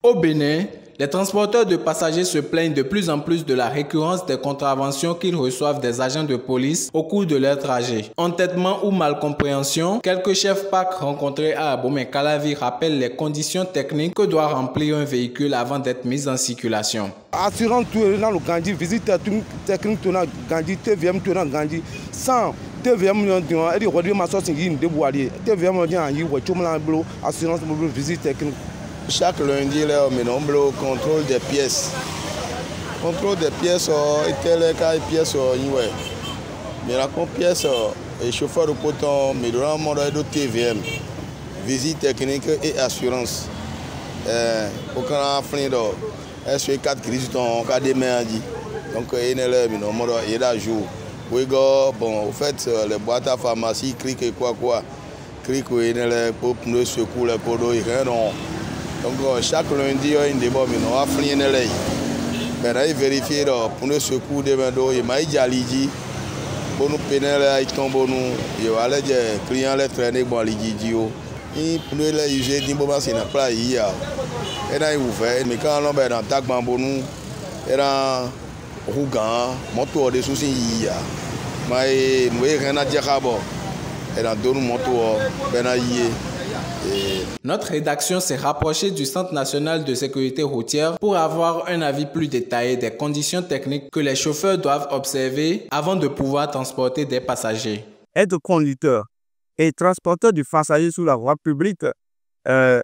Au Bénin, les transporteurs de passagers se plaignent de plus en plus de la récurrence des contraventions qu'ils reçoivent des agents de police au cours de leur trajet. Entêtement ou malcompréhension, quelques chefs PAC rencontrés à Abomey-Calavi rappellent les conditions techniques que doit remplir un véhicule avant d'être mis en circulation. Assurance dans le Gandhi, visite technique dans le Gandhi, TVM dans le Gandhi, sans TVM assurance visite technique. Chaque lundi, on contrôle des pièces. Contrôle des pièces, les pièces, mais la pièce, les chauffeurs de coton, mais dans le monde de TVM, visite technique et assurance. Aucun frein d'or. Est-ce que 4 crises sont des merdies? Donc, il y a un jour. Bon, au fait, les boîtes à pharmacie, cric quoi. Cric, il y a pour pneus secours, les podos, il y a non. Donc chaque lundi, il y a une débat, mais on a fini les lèvres. Maintenant, il vérifie pour nous secours de vendo, il m'a dit à l'idée, pour nous pénétrer, il tombe nous, il va aller dire client les traîner bon l'idée. Il pour nous les user, il bon c'est n'a pas hier. Et là il ouvert, mais quand on est dans tag bambou nous, et là rougan, moto de soucis hier. Mais nous rien à dire à bord. Et là donne moto, ben hier. Notre rédaction s'est rapprochée du Centre national de sécurité routière pour avoir un avis plus détaillé des conditions techniques que les chauffeurs doivent observer avant de pouvoir transporter des passagers. Être conducteur et transporteur du passager sur la voie publique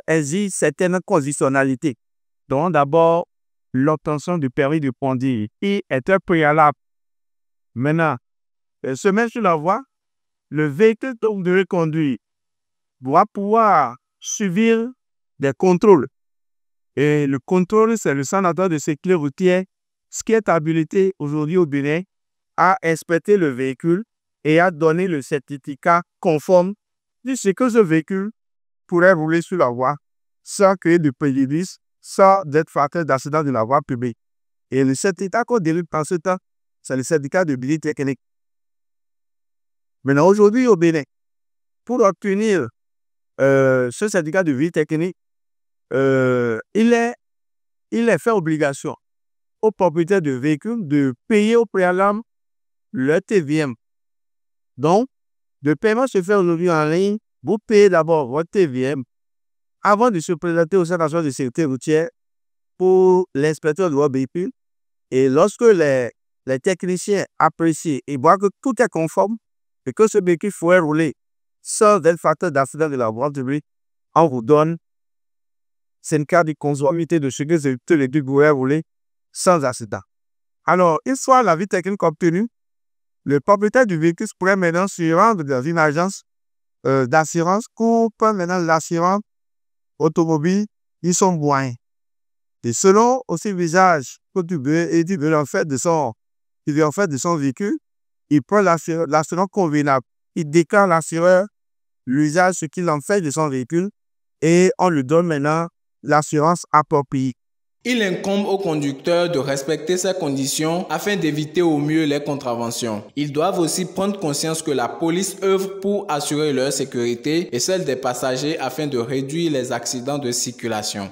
exige certaines conditionnalités, dont d'abord l'obtention du permis de conduire qui est un préalable. Maintenant, se mettre sur la voie, le véhicule que vous devez conduire doit pouvoir suivre des contrôles. Et le contrôle, c'est le Centre national de sécurité routière, ce qui est habilité aujourd'hui au Bénin à inspecter le véhicule et à donner le certificat conforme de ce que ce véhicule pourrait rouler sur la voie sans créer de préjudice, sans être facteur d'accident de la voie publique. Et le certificat qu'on délivre en ce temps, c'est le certificat de visite technique. Maintenant, aujourd'hui au Bénin, pour obtenir ce certificat de visite technique, il est fait obligation aux propriétaires de véhicules de payer au préalable le TVM. Donc, le paiement se fait aujourd'hui en ligne. Vous payez d'abord votre TVM avant de se présenter au Centre national de sécurité routière pour l'inspecteur de votre véhicule. Et lorsque les techniciens apprécient et voient que tout est conforme et que ce véhicule pourrait rouler sans être facteur d'accident de la voie publique, on vous donne une carte de conformité de ce que ce véhicule pourrait rouler sans accident. Alors, une fois l'avis technique obtenu, le propriétaire du véhicule pourrait maintenant se rendre dans une agence d'assurance pour prendre maintenant l'assurance automobile, ils sont moyens. Et selon aussi l'usage que tu veux en fait de son véhicule, il prend l'assurance convenable. Il déclare l'assureur l'usage, ce qu'il en fait de son véhicule et on lui donne maintenant l'assurance appropriée. Il incombe aux conducteurs de respecter ces conditions afin d'éviter au mieux les contraventions. Ils doivent aussi prendre conscience que la police œuvre pour assurer leur sécurité et celle des passagers afin de réduire les accidents de circulation.